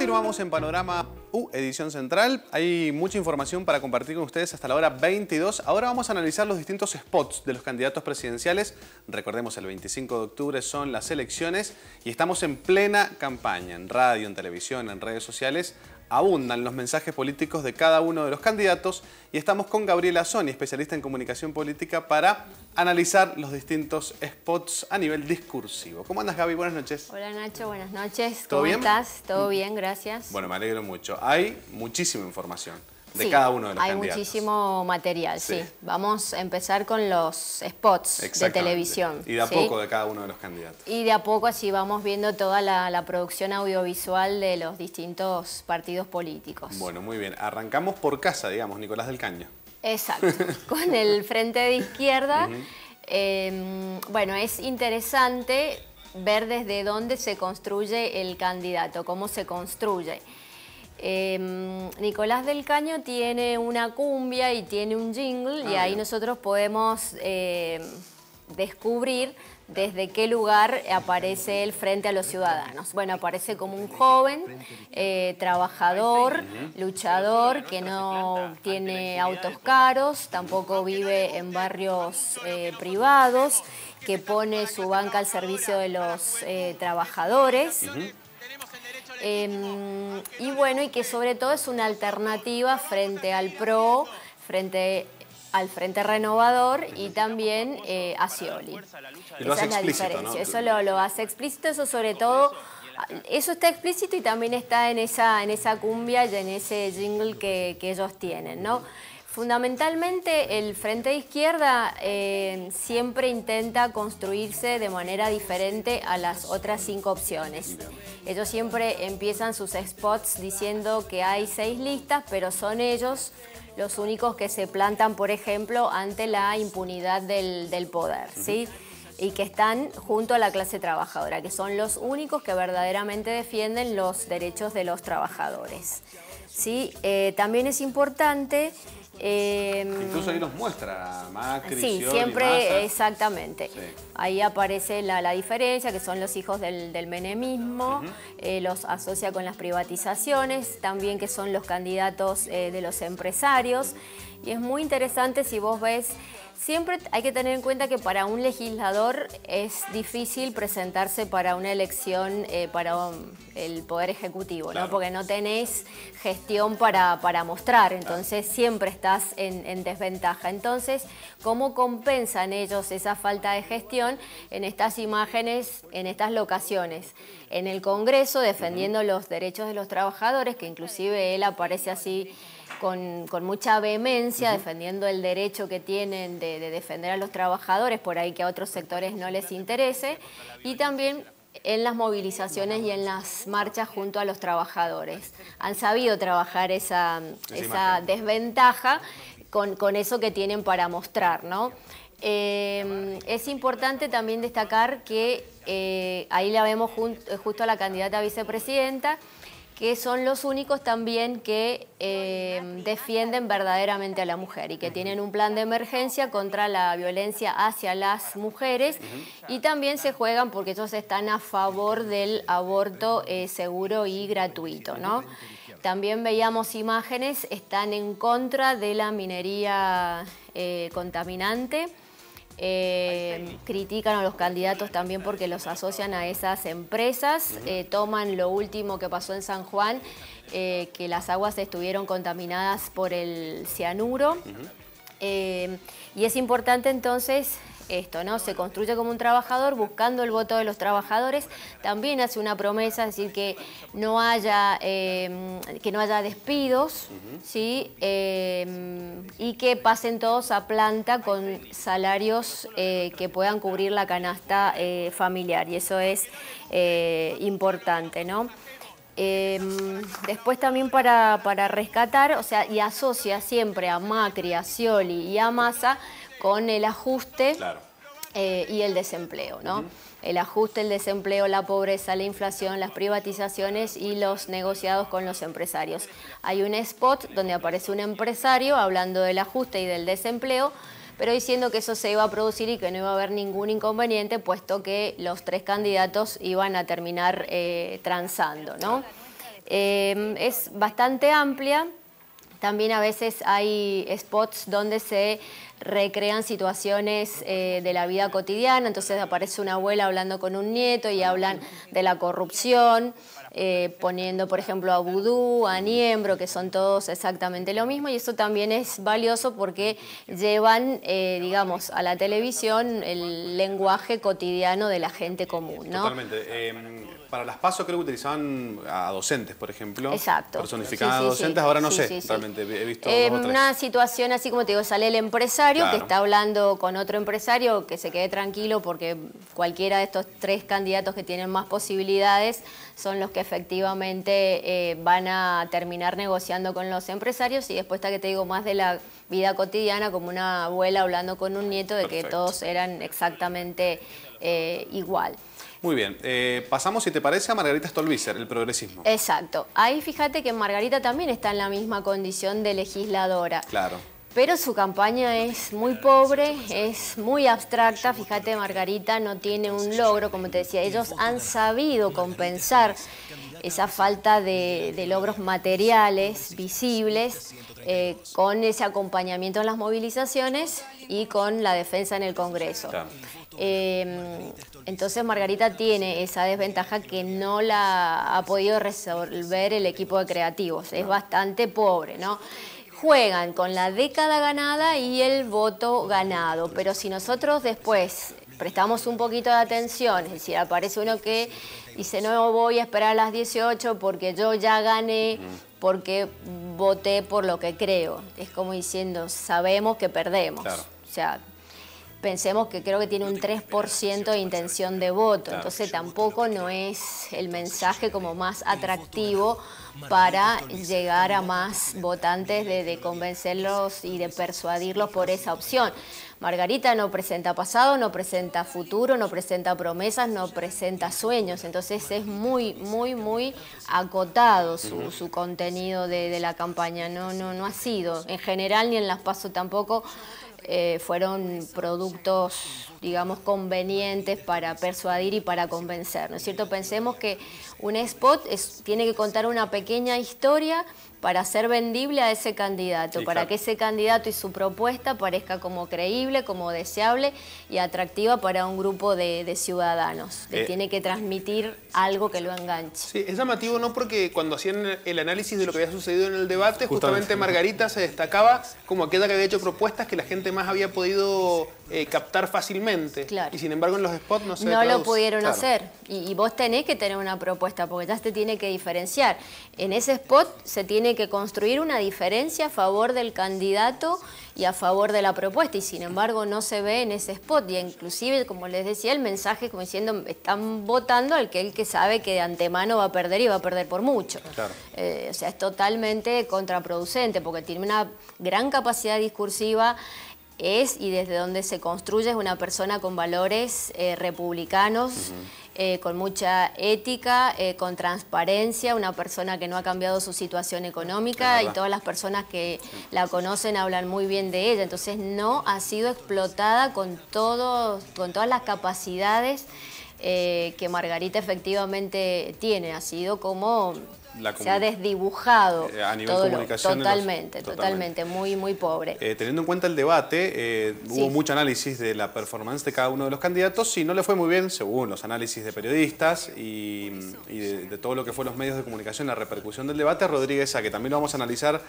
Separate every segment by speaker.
Speaker 1: Continuamos en Panorama U, edición central. Hay mucha información para compartir con ustedes hasta la hora 22. Ahora vamos a analizar los distintos spots de los candidatos presidenciales. Recordemos, el 25 de octubre son las elecciones y estamos en plena campaña. En radio, en televisión, en redes sociales abundan los mensajes políticos de cada uno de los candidatos y estamos con Gabriela Sony, especialista en comunicación política, para analizar los distintos spots a nivel discursivo. ¿Cómo andas, Gaby? Buenas noches.
Speaker 2: Hola, Nacho. Buenas noches.
Speaker 1: ¿Todo bien?
Speaker 2: ¿Cómo estás? Todo bien, gracias.
Speaker 1: Bueno, me alegro mucho. Hay muchísima información de
Speaker 2: Sí,
Speaker 1: cada uno de los
Speaker 2: hay
Speaker 1: candidatos.
Speaker 2: muchísimo material,
Speaker 1: Sí.
Speaker 2: sí. Vamos a empezar con los spots de
Speaker 1: Exactamente.
Speaker 2: televisión.
Speaker 1: Y de a
Speaker 2: ¿sí?
Speaker 1: poco de cada uno de los candidatos.
Speaker 2: Y de a poco así vamos viendo toda la producción audiovisual de los distintos partidos políticos.
Speaker 1: Bueno, muy bien. Arrancamos por casa, digamos, Nicolás del Caño.
Speaker 2: Exacto. Con el frente de izquierda, bueno, es interesante ver desde dónde se construye el candidato, cómo se construye. Nicolás del Caño tiene una cumbia y tiene un jingle y ahí
Speaker 1: bien.
Speaker 2: nosotros podemos descubrir desde qué lugar aparece él frente a los ciudadanos. Bueno, aparece como un joven, trabajador, luchador, que no tiene autos caros, tampoco vive en barrios privados, que pone su banca al servicio de los trabajadores. Y bueno, y que sobre todo es una alternativa frente al PRO, frente al Frente Renovador y también a Scioli.
Speaker 1: Y lo hace
Speaker 2: Esa es la
Speaker 1: explícito,
Speaker 2: diferencia.
Speaker 1: ¿no?
Speaker 2: Eso lo hace explícito, eso sobre todo, eso está explícito y también está en esa cumbia y en ese jingle que ellos tienen, ¿no? Fundamentalmente el Frente de Izquierda siempre intenta construirse de manera diferente a las otras 5 opciones. Ellos siempre empiezan sus spots diciendo que hay 6 listas, pero son ellos los únicos que se plantan, por ejemplo, ante la impunidad del poder, ¿sí? Y que están junto a la clase trabajadora, que son los únicos que verdaderamente defienden los derechos de los trabajadores, ¿sí? También es importante...
Speaker 1: Incluso ahí nos muestra Macri,
Speaker 2: sí,
Speaker 1: Scioli,
Speaker 2: siempre,
Speaker 1: Massa.
Speaker 2: exactamente. Sí. Ahí aparece la diferencia, que son los hijos del menemismo, los asocia con las privatizaciones, también que son los candidatos de los empresarios. Y es muy interesante si vos ves, siempre hay que tener en cuenta que para un legislador es difícil presentarse para una elección para el Poder Ejecutivo, claro, ¿no? Porque no tenés gestión para mostrar, entonces siempre estás en desventaja. Entonces, ¿cómo compensan ellos esa falta de gestión en estas imágenes, en estas locaciones? En el Congreso, defendiendo los derechos de los trabajadores, que inclusive él aparece así con mucha vehemencia, defendiendo el derecho que tienen de defender a los trabajadores, por ahí que a otros sectores no les interese, y también en las movilizaciones y en las marchas junto a los trabajadores. Han sabido trabajar esa desventaja con eso que tienen para mostrar, ¿no? Es importante también destacar que ahí la vemos justo a la candidata a vicepresidenta, que son los únicos también que defienden verdaderamente a la mujer y que tienen un plan de emergencia contra la violencia hacia las mujeres y también se juegan porque ellos están a favor del aborto seguro y gratuito, ¿no? También veíamos imágenes, están en contra de la minería contaminante. Critican a los candidatos también porque los asocian a esas empresas, toman lo último que pasó en San Juan, que las aguas estuvieron contaminadas por el cianuro, y es importante entonces esto, ¿no? Se construye como un trabajador buscando el voto de los trabajadores, también hace una promesa, es decir, que no haya despidos, ¿sí? Y que pasen todos a planta con salarios que puedan cubrir la canasta familiar, y eso es importante, ¿no? Después también para rescatar, o sea, y asocia siempre a Macri, a Scioli y a Massa con el ajuste, claro, y el desempleo, ¿no? El ajuste, el desempleo, la pobreza, la inflación, las privatizaciones y los negociados con los empresarios. Hay un spot donde aparece un empresario hablando del ajuste y del desempleo, pero diciendo que eso se iba a producir y que no iba a haber ningún inconveniente, puesto que los 3 candidatos iban a terminar transando, ¿no? Es bastante amplia. También a veces hay spots donde se recrean situaciones de la vida cotidiana, entonces aparece una abuela hablando con un nieto y hablan de la corrupción, poniendo por ejemplo a Vudú, a Niembro, que son todos exactamente lo mismo, y eso también es valioso porque llevan, digamos, a la televisión el lenguaje cotidiano de la gente común, ¿no?
Speaker 1: Totalmente. Para las PASO creo que utilizaban a docentes, por ejemplo.
Speaker 2: Exacto.
Speaker 1: Personificaban a docentes, ahora no sé, realmente he visto dos o tres.
Speaker 2: Una situación así como te digo, sale el empresario que está hablando con otro empresario, que se quede tranquilo porque cualquiera de estos tres candidatos que tienen más posibilidades son los que efectivamente van a terminar negociando con los empresarios, y después está que te digo más de la vida cotidiana, como una abuela hablando con un nieto de que todos eran exactamente igual.
Speaker 1: Muy bien, pasamos, si te parece, a Margarita Stolbizer, el progresismo.
Speaker 2: Exacto. Ahí fíjate que Margarita también está en la misma condición de legisladora.
Speaker 1: Claro.
Speaker 2: Pero su campaña es muy pobre, es muy abstracta. Fíjate, Margarita no tiene un logro, como te decía. Ellos han sabido compensar esa falta de logros materiales, visibles, con ese acompañamiento en las movilizaciones y con la defensa en el Congreso. Claro. Entonces Margarita tiene esa desventaja que no la ha podido resolver el equipo de creativos. Es bastante pobre, ¿no? Juegan con la década ganada y el voto ganado, pero si nosotros después prestamos un poquito de atención, es decir, aparece uno que dice no voy a esperar a las 18 porque yo ya gané, porque voté por lo que creo. Es como diciendo, sabemos que perdemos. Claro. O sea, pensemos que creo que tiene un 3% de intención de voto, entonces tampoco no es el mensaje como más atractivo para llegar a más votantes, de convencerlos y de persuadirlos por esa opción. Margarita no presenta pasado, no presenta futuro, no presenta promesas, no presenta sueños, entonces es muy, muy, muy acotado su contenido de la campaña, no ha sido, en general ni en las PASO tampoco, fueron productos, digamos, convenientes para persuadir y para convencer, ¿no es cierto? Pensemos que un spot tiene que contar una pequeña historia para ser vendible a ese candidato, sí, para que ese candidato y su propuesta parezca como creíble, como deseable y atractiva para un grupo de ciudadanos. Le tiene que transmitir algo que lo enganche.
Speaker 3: Sí, es llamativo, ¿no? Porque cuando hacían el análisis de lo que había sucedido en el debate, justamente Margarita se destacaba como aquella que había hecho propuestas que la gente más había podido captar fácilmente. Claro. Y sin embargo en los spots no se traduce.
Speaker 2: No lo pudieron hacer. Y vos tenés que tener una propuesta porque ya se tiene que diferenciar. En ese spot se tiene que construir una diferencia a favor del candidato y a favor de la propuesta, y sin embargo no se ve en ese spot, y inclusive, como les decía, el mensaje como diciendo, están votando al que sabe que de antemano va a perder y va a perder por mucho. Claro. O sea, es totalmente contraproducente porque tiene una gran capacidad discursiva, y desde donde se construye es una persona con valores republicanos, con mucha ética, con transparencia, una persona que no ha cambiado su situación económica y todas las personas que la conocen hablan muy bien de ella. Entonces no ha sido explotada con todas las capacidades que Margarita efectivamente tiene. Ha sido como... se ha desdibujado
Speaker 1: a nivel comunicación
Speaker 2: totalmente, muy, muy pobre.
Speaker 1: Teniendo en cuenta el debate, hubo mucho análisis de la performance de cada uno de los candidatos y no le fue muy bien, según los análisis de periodistas y de todo lo que fue los medios de comunicación, la repercusión del debate. Rodríguez, a que también lo vamos a analizar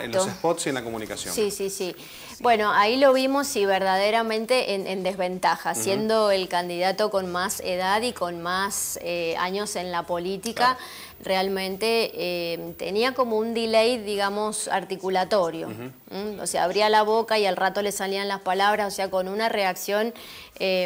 Speaker 1: en los spots y en la comunicación.
Speaker 2: Sí. Bueno, ahí lo vimos y verdaderamente en desventaja, siendo el candidato con más edad y con más años en la política. Claro. Realmente tenía como un delay, digamos, articulatorio. O sea, abría la boca y al rato le salían las palabras, o sea, con una reacción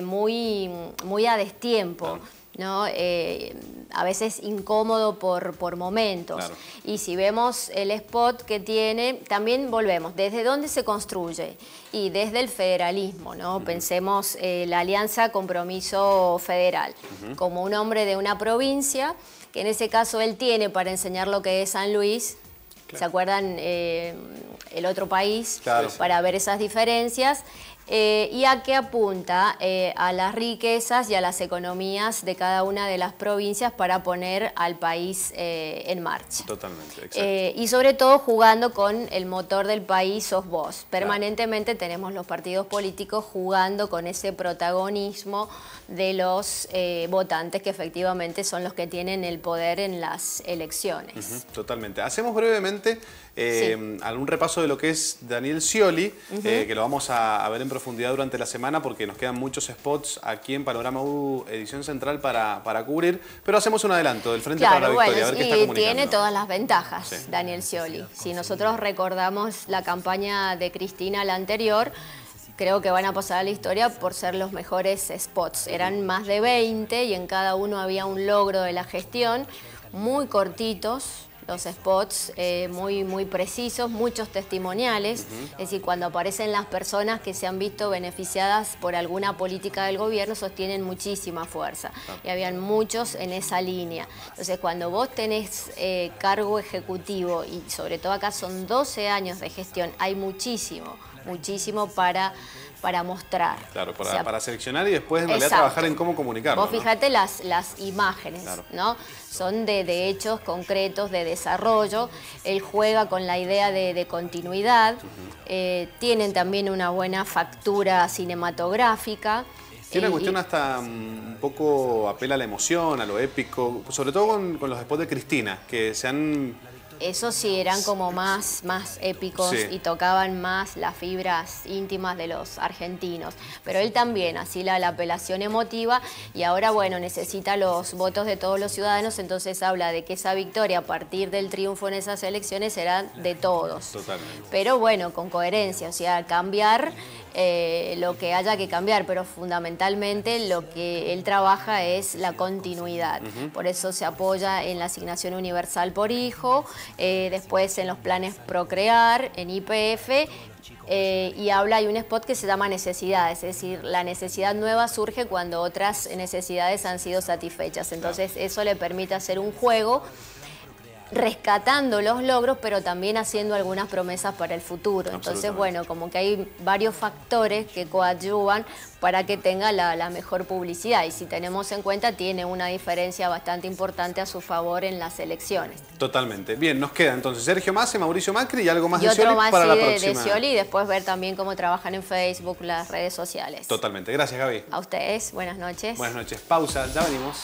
Speaker 2: muy, muy a destiempo. ¿No? A veces incómodo por momentos. Claro. Y si vemos el spot que tiene, también volvemos, ¿desde dónde se construye? Y desde el federalismo, ¿no? Pensemos la Alianza Compromiso Federal, como un hombre de una provincia, que en ese caso él tiene para enseñar lo que es San Luis. Claro. ¿Se acuerdan? El otro país, para ver esas diferencias. ¿Y a qué apunta? A las riquezas y a las economías de cada una de las provincias para poner al país en marcha.
Speaker 1: Totalmente, exacto.
Speaker 2: Y sobre todo jugando con el motor del país, sos vos. Permanentemente tenemos los partidos políticos jugando con ese protagonismo de los votantes que efectivamente son los que tienen el poder en las elecciones.
Speaker 1: Totalmente. Hacemos brevemente algún repaso de lo que es Daniel Scioli, que lo vamos a ver en profundidad durante la semana porque nos quedan muchos spots aquí en Panorama U Edición Central para cubrir, pero hacemos un adelanto del Frente para la Victoria, a ver qué está comunicando.
Speaker 2: Tiene todas las ventajas, Daniel Scioli. Si nosotros recordamos la campaña de Cristina, la anterior, creo que van a pasar a la historia por ser los mejores spots. Eran más de 20 y en cada uno había un logro de la gestión, muy cortitos los spots, muy precisos, muchos testimoniales. Es decir, cuando aparecen las personas que se han visto beneficiadas por alguna política del gobierno, sostienen muchísima fuerza. Y habían muchos en esa línea. Entonces, cuando vos tenés cargo ejecutivo, y sobre todo acá son 12 años de gestión, hay muchísimo para mostrar.
Speaker 1: Claro, para seleccionar y después en realidad trabajar en cómo comunicarlo.
Speaker 2: Vos fíjate las imágenes, ¿no? Son de hechos concretos, de desarrollo. Él juega con la idea de continuidad. Tienen también una buena factura cinematográfica.
Speaker 1: Tiene una cuestión hasta un poco apela a la emoción, a lo épico, sobre todo con los spots de Cristina, que se han...
Speaker 2: Esos sí eran como más épicos y tocaban más las fibras íntimas de los argentinos. Pero él también, así la apelación emotiva, y ahora, bueno, necesita los votos de todos los ciudadanos, entonces habla de que esa victoria a partir del triunfo en esas elecciones será de todos.
Speaker 1: Totalmente.
Speaker 2: Pero bueno, con coherencia, o sea, cambiar lo que haya que cambiar, pero fundamentalmente lo que él trabaja es la continuidad. Por eso se apoya en la asignación universal por hijo, después en los planes Procrear, en YPF, y hay un spot que se llama necesidades, es decir, la necesidad nueva surge cuando otras necesidades han sido satisfechas. Entonces eso le permite hacer un juego rescatando los logros, pero también haciendo algunas promesas para el futuro. Entonces, bueno, como que hay varios factores que coadyuvan para que tenga la mejor publicidad. Y si tenemos en cuenta, tiene una diferencia bastante importante a su favor en las elecciones.
Speaker 1: Totalmente. Bien, nos queda entonces Sergio Massa, Mauricio Macri y algo más de Scioli para la próxima.
Speaker 2: De Scioli, y después ver también cómo trabajan en Facebook, las redes sociales.
Speaker 1: Totalmente. Gracias, Gaby.
Speaker 2: A ustedes, buenas noches.
Speaker 1: Buenas noches. Pausa, ya venimos.